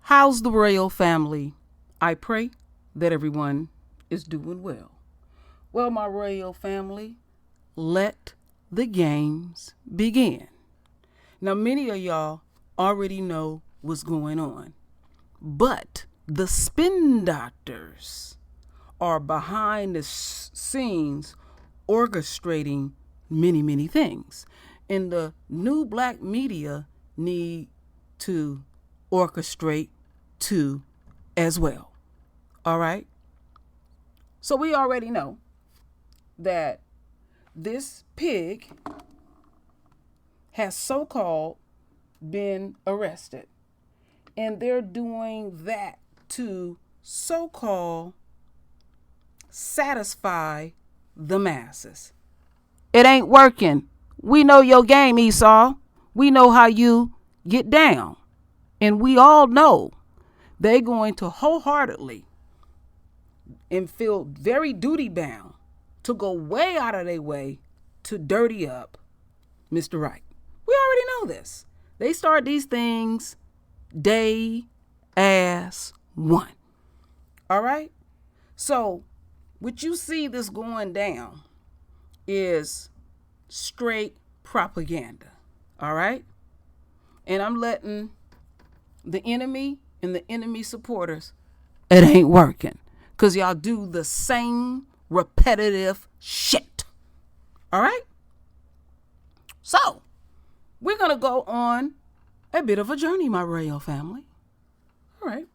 How's the royal family? I pray that everyone is doing well. Well, my royal family, let the games begin. Now, many of y'all already know what's going on, but the spin doctors are behind the scenes orchestrating many things. And the new black media need to orchestrate too as well. All right? So we already know that this pig has so-called been arrested. And they're doing that to so-called satisfy the masses. It ain't working. We know your game, Esau. We know how you get down. And we all know they're going to wholeheartedly and feel very duty bound to go way out of their way to dirty up Mr. Right. We already know this. They start these things day as one. All right? So what you see this going down is straight propaganda. All right? And I'm letting the enemy and the enemy supporters, it ain't working. Because y'all do the same repetitive shit. All right? So, we're going to go on a bit of a journey, my royal family. All right.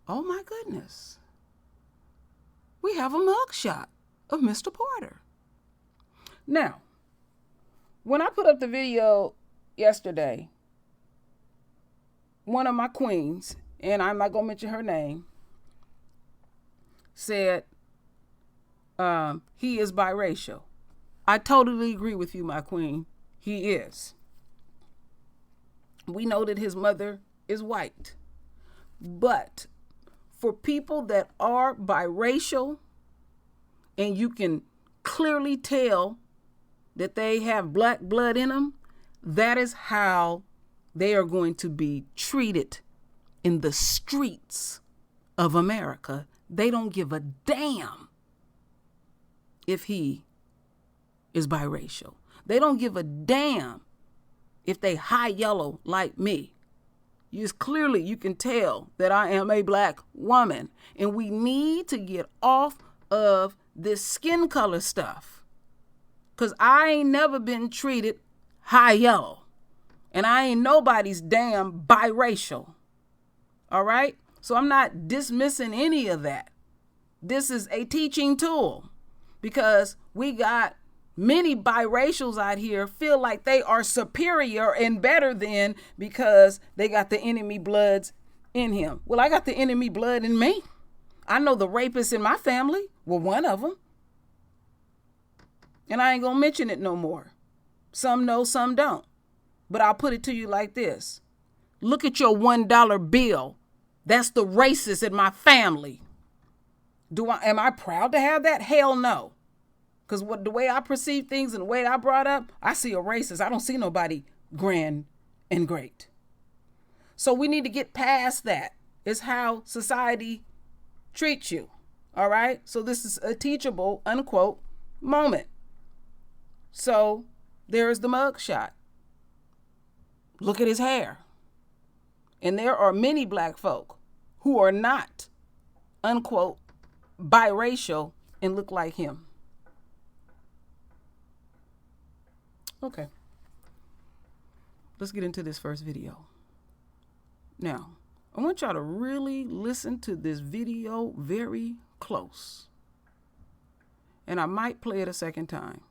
Oh my goodness. We have a mugshot of Mr. Porter. Now, when I put up the video yesterday, one of my queens, and I'm not going to mention her name, said he is biracial. I totally agree with you, my queen. He is. We know that his mother is white. But for people that are biracial, and you can clearly tell that they have black blood in them, that is how they are going to be treated in the streets of America. They don't give a damn if he is biracial. They don't give a damn if they high yellow like me. Clearly you can tell that I am a black woman, and we need to get off of this skin color stuff. Because I ain't never been treated high yellow. And I ain't nobody's damn biracial. All right? So I'm not dismissing any of that. This is a teaching tool. Because we got many biracials out here feel like they are superior and better than because they got the enemy bloods in him. Well, I got the enemy blood in me. I know the rapists in my family. Well, one of them. And I ain't going to mention it no more. Some know, some don't. But I'll put it to you like this. Look at your $1 bill. That's the racist in my family. Am I proud to have that? Hell no. Because the way I perceive things and the way I brought up, I see a racist. I don't see nobody grand and great. So we need to get past that. It's how society treats you. All right? So this is a teachable, unquote, moment. So there is the mugshot. Look at his hair. And there are many black folk who are not, unquote, biracial and look like him. Okay. Let's get into this first video. Now, I want y'all to really listen to this video very close. And I might play it a second time.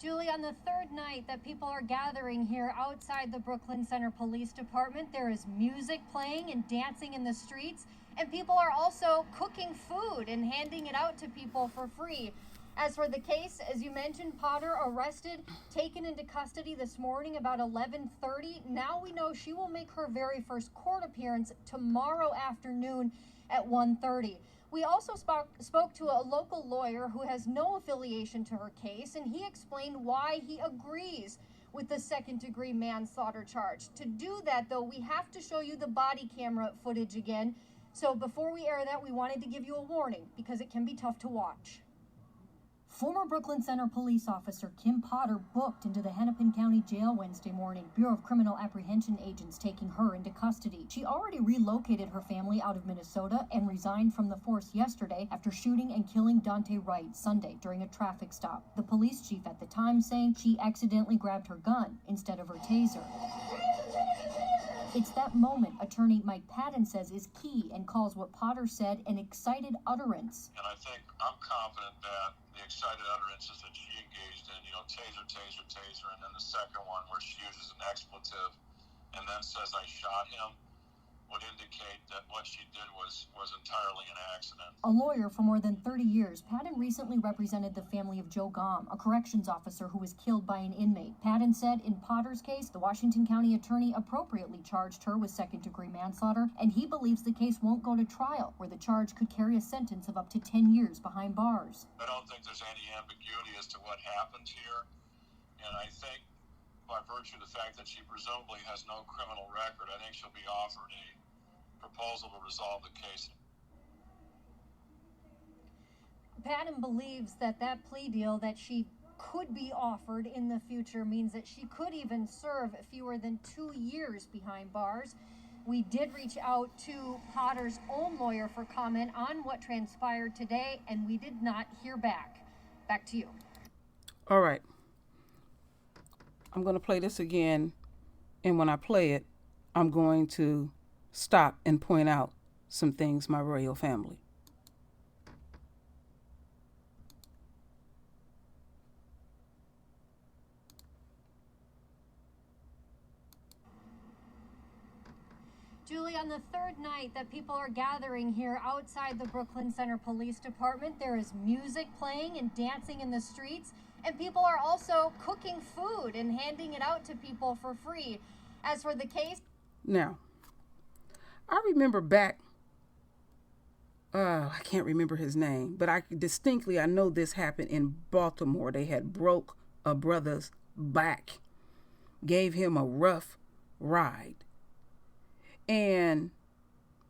Julie, on the third night that people are gathering here outside the Brooklyn Center Police Department, there is music playing and dancing in the streets, and people are also cooking food and handing it out to people for free. As for the case, as you mentioned, Potter arrested, taken into custody this morning about 11:30. Now we know she will make her very first court appearance tomorrow afternoon at 1:30. We also spoke to a local lawyer who has no affiliation to her case, and he explained why he agrees with the second-degree manslaughter charge. To do that, though, we have to show you the body camera footage again. So before we air that, we wanted to give you a warning because it can be tough to watch. Former Brooklyn Center police officer Kim Potter booked into the Hennepin County Jail Wednesday morning. Bureau of Criminal Apprehension agents taking her into custody. She already relocated her family out of Minnesota and resigned from the force yesterday after shooting and killing Dante Wright Sunday during a traffic stop. The police chief at the time saying she accidentally grabbed her gun instead of her taser. It's that moment attorney Mike Patton says is key and calls what Potter said an excited utterance. And I think I'm confident that the excited utterances that she engaged in, taser, and then the second one where she uses an expletive and then says, I shot him, would indicate that what she did was entirely an accident. A lawyer for more than 30 years, Patton recently represented the family of Joe Gom, a corrections officer who was killed by an inmate. Patton said in Potter's case, the Washington County attorney appropriately charged her with second-degree manslaughter, and he believes the case won't go to trial, where the charge could carry a sentence of up to 10 years behind bars. I don't think there's any ambiguity as to what happened here, and I think by virtue of the fact that she presumably has no criminal record, I think she'll be offered a proposal to resolve the case. Patton believes that plea deal that she could be offered in the future means that she could even serve fewer than 2 years behind bars. We did reach out to Potter's own lawyer for comment on what transpired today, and we did not hear back. Back to you. All right. I'm going to play this again, and when I play it, I'm going to stop and point out some things, my royal family. Julie, on the third night that people are gathering here outside the Brooklyn Center Police Department, there is music playing and dancing in the streets, and people are also cooking food and handing it out to people for free. As for the case... Now, I remember back, I can't remember his name, but I know this happened in Baltimore. They had broke a brother's back, gave him a rough ride. And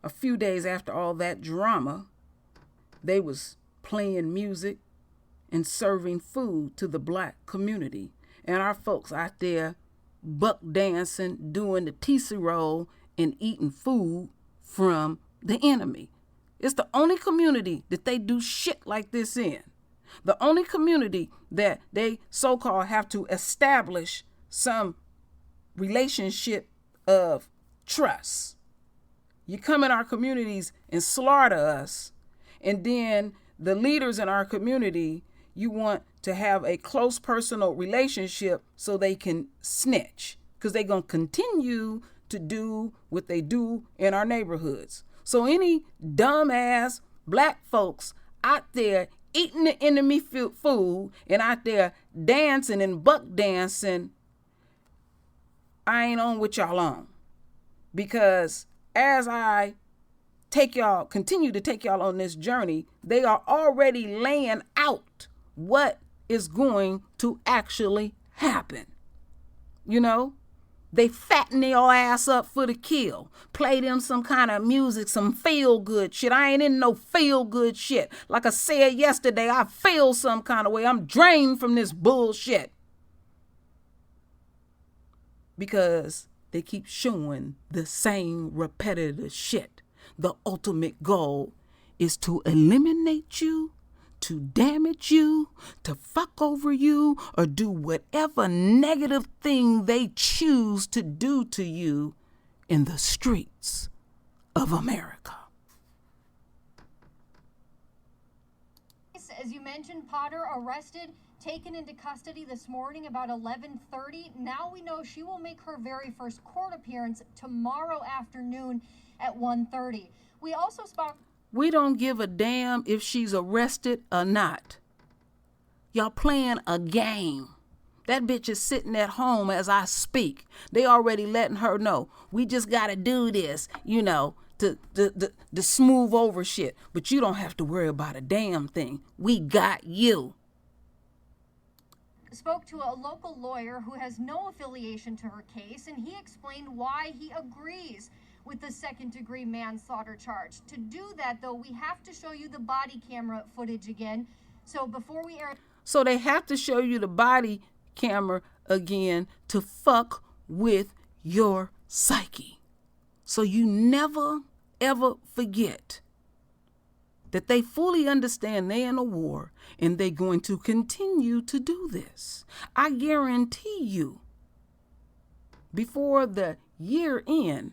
a few days after all that drama, they was playing music and serving food to the black community. And our folks out there buck dancing, doing the tissy roll, and eating food from the enemy. It's the only community that they do shit like this in. The only community that they so-called have to establish some relationship of trust. You come in our communities and slaughter us, and then the leaders in our community, you want to have a close personal relationship so they can snitch, because they're going to continue to do what they do in our neighborhoods. So any dumbass black folks out there eating the enemy food and out there dancing and buck dancing, I ain't on what y'all on. Because as I continue to take y'all on this journey, they are already laying out what is going to actually happen. You know, they fatten your ass up for the kill. Play them some kind of music, some feel good shit. I ain't in no feel good shit. Like I said yesterday, I feel some kind of way. I'm drained from this bullshit. Because they keep showing the same repetitive shit. The ultimate goal is to eliminate you, to damage you, to fuck over you, or do whatever negative thing they choose to do to you in the streets of America. As you mentioned, Potter arrested, taken into custody this morning about 11:30. Now we know she will make her very first court appearance tomorrow afternoon at 1:30. We also spoke... We don't give a damn if she's arrested or not. Y'all playing a game. That bitch is sitting at home as I speak. They already letting her know. We just got to do this, to smooth over shit. But you don't have to worry about a damn thing. We got you. Spoke to a local lawyer who has no affiliation to her case, and he explained why he agrees with the second-degree manslaughter charge. To do that, though, we have to show you the body camera footage again. So before we air... So they have to show you the body camera again to fuck with your psyche. So you never, ever forget that they fully understand they're in a war and they're going to continue to do this. I guarantee you, before the year end,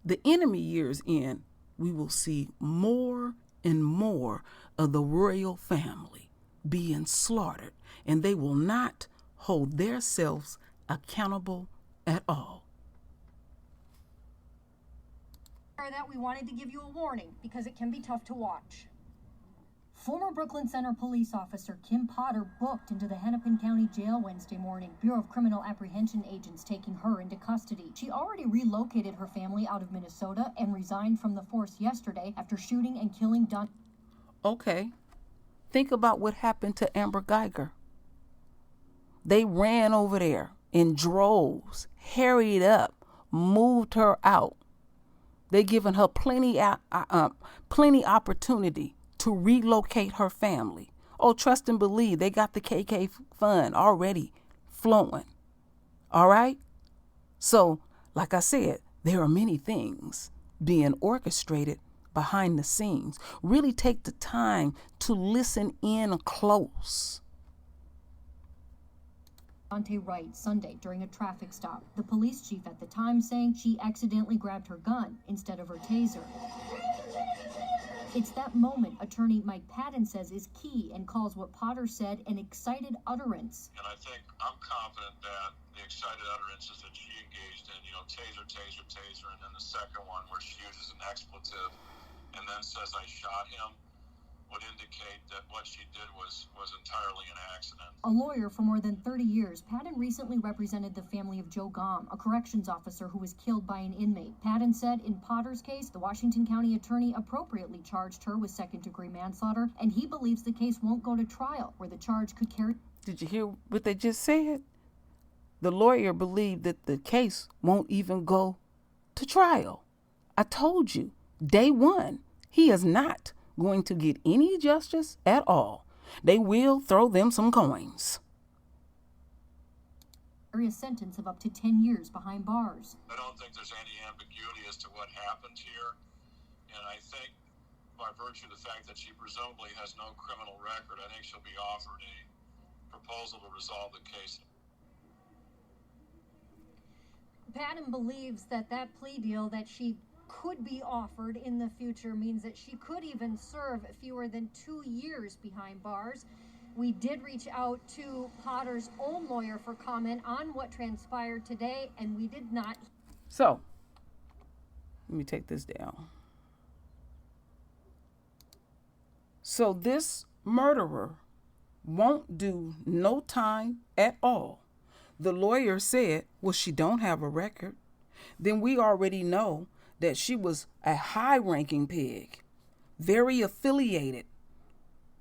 the enemy year's end, we will see more and more of the royal family being slaughtered, and they will not hold themselves accountable at all. That we wanted to give you a warning because it can be tough to watch. Former Brooklyn Center police officer Kim Potter booked into the Hennepin County Jail Wednesday morning. Bureau of Criminal Apprehension agents taking her into custody. She already relocated her family out of Minnesota and resigned from the force yesterday after shooting and killing Dunn. Okay, think about what happened to Amber Geiger. They ran over there in droves, harried up, moved her out. They're giving her plenty opportunity to relocate her family. Oh, trust and believe, they got the KK fund already flowing. All right? So, like I said, there are many things being orchestrated behind the scenes. Really take the time to listen in close. Dante Wright Sunday during a traffic stop. The police chief at the time saying she accidentally grabbed her gun instead of her taser. It's that moment attorney Mike Patton says is key and calls what Potter said an excited utterance. And I think I'm confident that the excited utterances that she engaged in, taser, taser, taser, and then the second one where she uses an expletive and then says, I shot him, would indicate that what she did was entirely an accident. A lawyer for more than 30 years, Patton recently represented the family of Joe Gom, a corrections officer who was killed by an inmate. Patton said in Potter's case, the Washington County attorney appropriately charged her with second-degree manslaughter, and he believes the case won't go to trial, where the charge could carry... Did you hear what they just said? The lawyer believed that the case won't even go to trial. I told you, day one, he is not going to get any justice at all. They will throw them some coins. A sentence of up to 10 years behind bars. I don't think there's any ambiguity as to what happened here. And I think by virtue of the fact that she presumably has no criminal record, I think she'll be offered a proposal to resolve the case. Patton believes that plea deal that she could be offered in the future means that she could even serve fewer than 2 years behind bars. We did reach out to Potter's own lawyer for comment on what transpired today, and we did not. So, let me take this down. So this murderer won't do no time at all. The lawyer said, well, she don't have a record. Then we already know that she was a high-ranking pig, very affiliated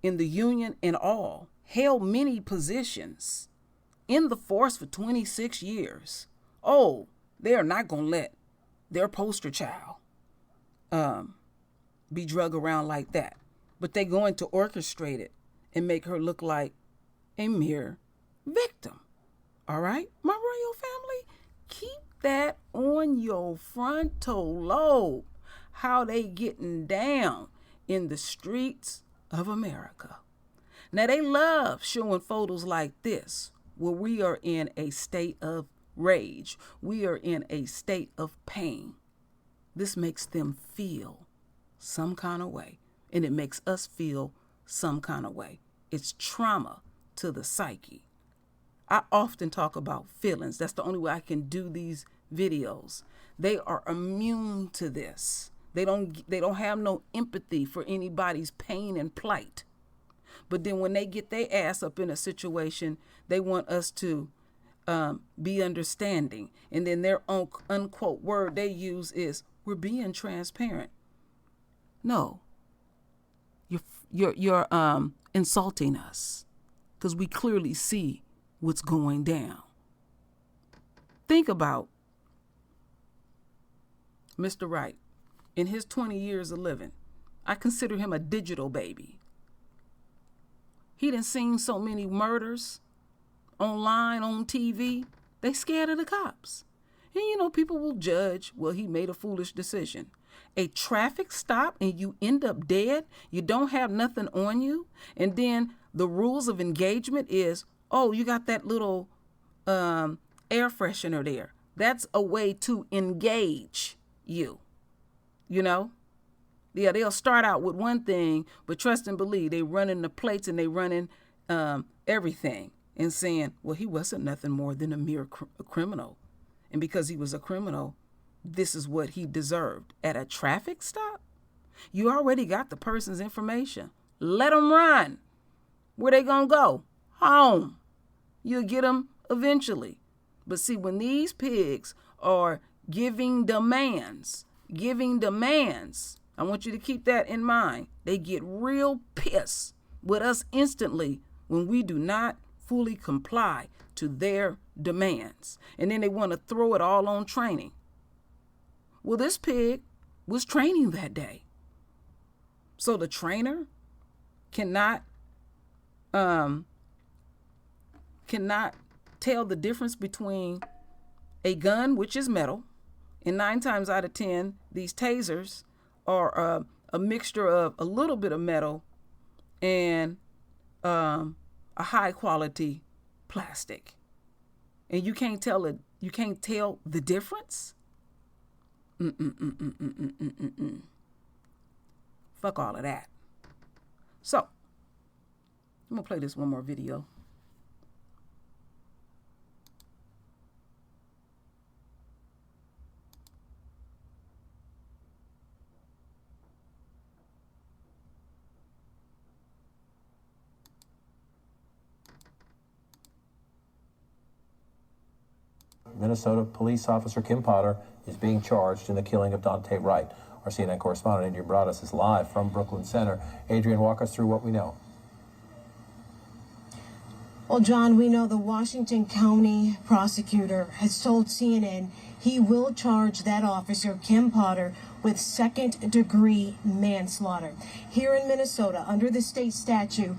in the union and all, held many positions in the force for 26 years. Oh, they are not going to let their poster child be drug around like that. But they're going to orchestrate it and make her look like a mere victim. All right, my royal family, keep that on your frontal lobe, how they getting down in the streets of America. Now, they love showing photos like this where we are in a state of rage. We are in a state of pain. This makes them feel some kind of way, and it makes us feel some kind of way. It's trauma to the psyche. I often talk about feelings. That's the only way I can do these videos. They are immune to this. They don't have no empathy for anybody's pain and plight. But then when they get their ass up in a situation, they want us to be understanding. And then their own unquote word they use is, we're being transparent. No, you're insulting us because we clearly see what's going down. Think about Mr. Wright. In his 20 years of living, I consider him a digital baby. He done seen so many murders online, on TV, they scared of the cops. And you know, people will judge, well, he made a foolish decision. A traffic stop and you end up dead, you don't have nothing on you, and then the rules of engagement is, oh, you got that little air freshener there. That's a way to engage you. You know? Yeah, they'll start out with one thing, but trust and believe, they running the plates and they running everything and saying, well, he wasn't nothing more than a mere criminal. And because he was a criminal, this is what he deserved. At a traffic stop, you already got the person's information. Let them run. Where they gonna go? Home. You'll get them eventually. But see, when these pigs are giving demands, I want you to keep that in mind. They get real pissed with us instantly when we do not fully comply to their demands. And then they want to throw it all on training. Well, this pig was training that day. So the trainer cannot tell the difference between a gun, which is metal, and 9 times out of 10, these tasers are a mixture of a little bit of metal and a high quality plastic. And you can't tell the difference? Fuck all of that. So, I'm gonna play this one more video. Minnesota police officer Kim Potter is being charged in the killing of Daunte Wright. Our CNN correspondent Adrian Broaddus is live from Brooklyn Center. Adrian, walk us through what we know. Well, John, we know the Washington County prosecutor has told CNN he will charge that officer, Kim Potter, with second-degree manslaughter. Here in Minnesota, under the state statute,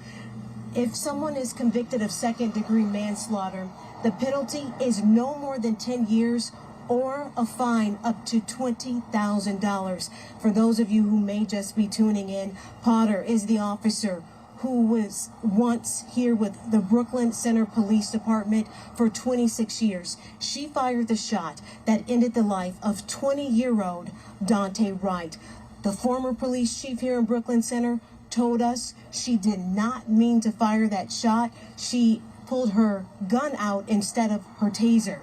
if someone is convicted of second-degree manslaughter, the penalty is no more than 10 years or a fine up to $20,000. For those of you who may just be tuning in, Potter is the officer who was once here with the Brooklyn Center Police Department for 26 years. She fired the shot that ended the life of 20-year-old Daunte Wright. The former police chief here in Brooklyn Center told us she did not mean to fire that shot. She pulled her gun out instead of her taser.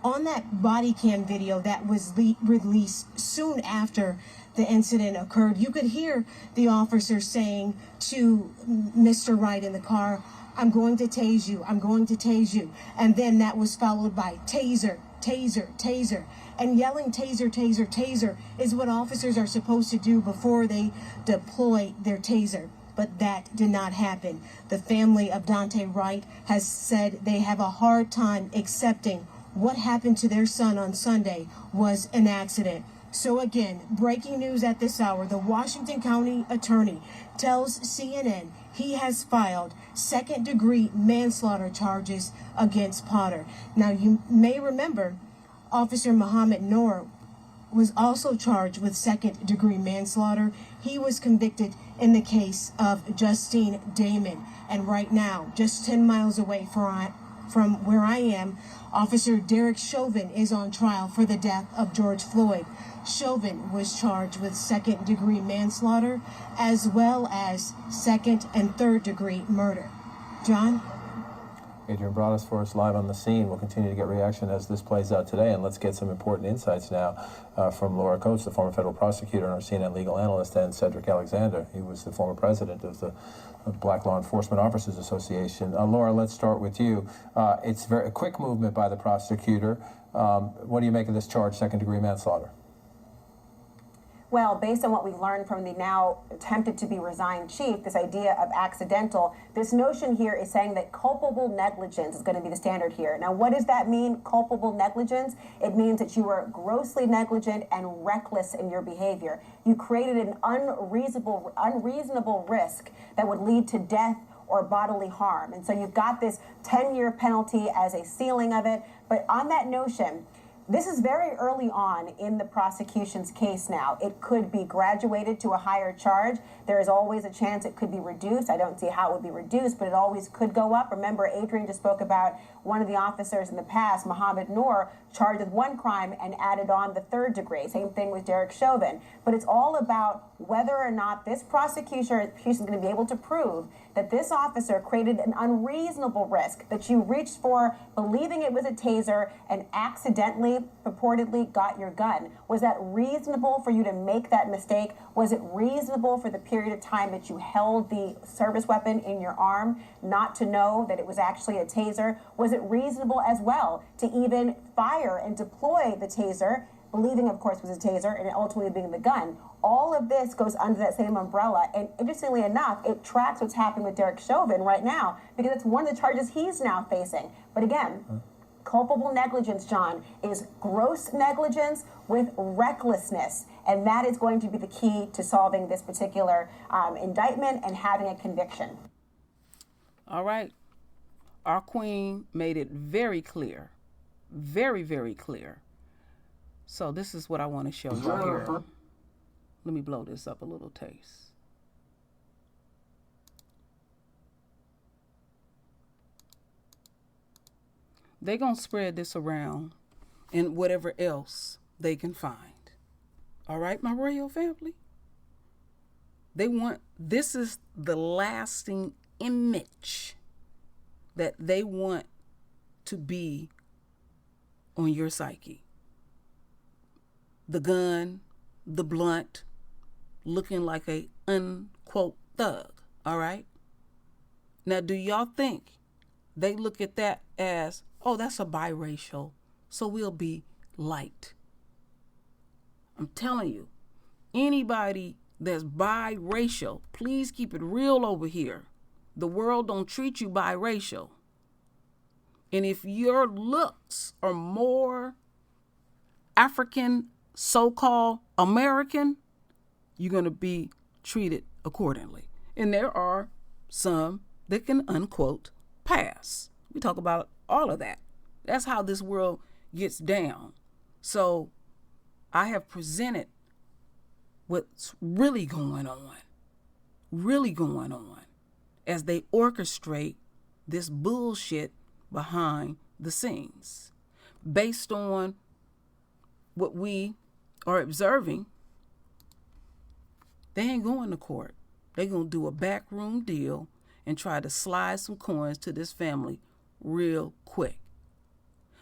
On that body cam video that was released soon after the incident occurred, you could hear the officer saying to Mr. Wright in the car, "I'm going to tase you, I'm going to tase you." And then that was followed by taser, taser, taser. And yelling taser, taser, taser is what officers are supposed to do before they deploy their taser. But that did not happen. The family of Daunte Wright has said they have a hard time accepting what happened to their son on Sunday was an accident. So again, breaking news at this hour, the Washington County attorney tells CNN he has filed second-degree manslaughter charges against Potter. Now, you may remember Officer Muhammad Noor was also charged with second-degree manslaughter. He was convicted in the case of Justine Damon. And right now, just 10 miles away from where I am, Officer Derek Chauvin is on trial for the death of George Floyd. Chauvin was charged with second-degree manslaughter as well as second and third-degree murder. John? Adrian Broaddus for us live on the scene. We'll continue to get reaction as this plays out today, and let's get some important insights now from Laura Coates, the former federal prosecutor and our CNN legal analyst, and Cedric Alexander. He was the former president of the Black Law Enforcement Officers Association. Laura, let's start with you. It's a quick movement by the prosecutor. What do you make of this charge, second-degree manslaughter? Well, based on what we've learned from the now attempted to be resigned chief, this idea of accidental, this notion here is saying that culpable negligence is going to be the standard here. Now, what does that mean, culpable negligence? It means that you were grossly negligent and reckless in your behavior. You created an unreasonable risk that would lead to death or bodily harm. And so you've got this 10-year penalty as a ceiling of it. But on that notion, this is very early on in the prosecution's case now. It could be graduated to a higher charge. There is always a chance it could be reduced. I don't see how it would be reduced, but it always could go up. Remember, Adrian just spoke about one of the officers in the past, Mohammed Noor, charged with one crime and added on the third degree. Same thing with Derek Chauvin. But it's all about whether or not this prosecution is going to be able to prove that this officer created an unreasonable risk, that you reached for believing it was a taser and accidentally, purportedly got your gun. Was that reasonable for you to make that mistake? Was it reasonable for the period of time that you held the service weapon in your arm not to know that it was actually a taser? Was it reasonable as well to even fire and deploy the taser, believing, of course, was a taser, and ultimately being the gun? All of this goes under that same umbrella, and interestingly enough, it tracks what's happening with Derek Chauvin right now, because it's one of the charges he's now facing. But again, culpable negligence, John, is gross negligence with recklessness, and that is going to be the key to solving this particular indictment and having a conviction. All right. Our queen made it very clear, very, very clear. So this is what I want to show you here. Let me blow this up a little taste. They're going to spread this around and whatever else they can find. All right, my royal family? This is the lasting image that they want to be on your psyche. The gun, the blunt, looking like a unquote thug, all right? Now, do y'all think they look at that as, oh, that's a biracial, so we'll be light? I'm telling you, anybody that's biracial, please keep it real over here. The world don't treat you biracial. And if your looks are more African, so-called American, you're going to be treated accordingly. And there are some that can, unquote, pass. We talk about all of that. That's how this world gets down. So I have presented what's really going on as they orchestrate this bullshit behind the scenes. Based on what we are observing, they ain't going to court. They're going to do a backroom deal and try to slide some coins to this family real quick.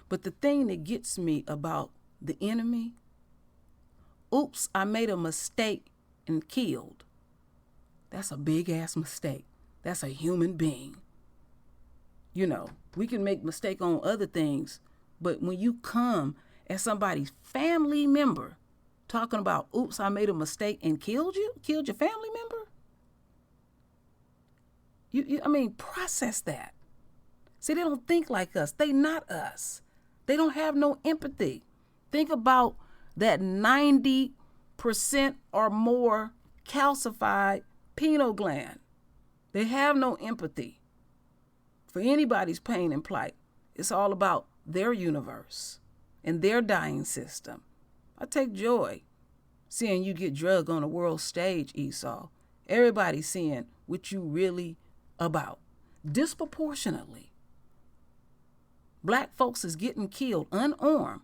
But the thing that gets me about the enemy, oops, I made a mistake and killed. That's a big ass mistake. That's a human being. You know, we can make mistake on other things, but when you come as somebody's family member talking about, oops, I made a mistake and killed your family member. Process that. See, they don't think like us. They not us. They don't have no empathy. Think about that 90% or more calcified pineal gland. They have no empathy for anybody's pain and plight. It's all about their universe and their dying system. I take joy seeing you get drugged on a world stage, Esau. Everybody's seeing what you really about. Disproportionately. Black folks is getting killed unarmed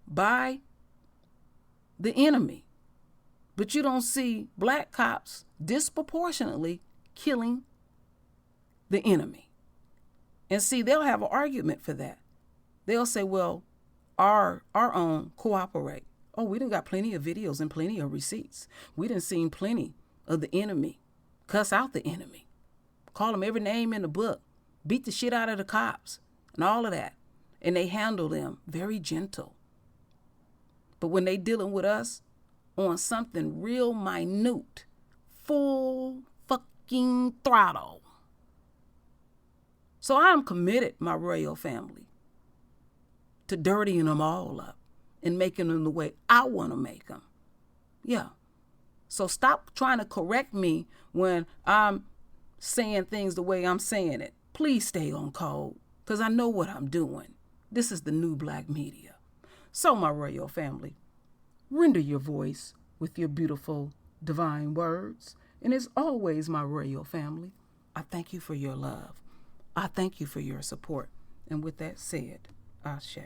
by the enemy. But you don't see black cops disproportionately killing the enemy. And see, they'll have an argument for that. They'll say, well, our own cooperate. Oh, we done got plenty of videos and plenty of receipts. We done seen plenty of the enemy cuss out the enemy. Call them every name in the book. Beat the shit out of the cops and all of that. And they handle them very gentle. But when they dealing with us, on something real minute, full fucking throttle. So I'm committed, my royal family, to dirtying them all up and making them the way I want to make them. Yeah. So stop trying to correct me when I'm saying things the way I'm saying it. Please stay on code, because I know what I'm doing. This is the new black media. So, my royal family, render your voice with your beautiful divine words. And as always, my royal family, I thank you for your love. I thank you for your support. And with that said, Ashe.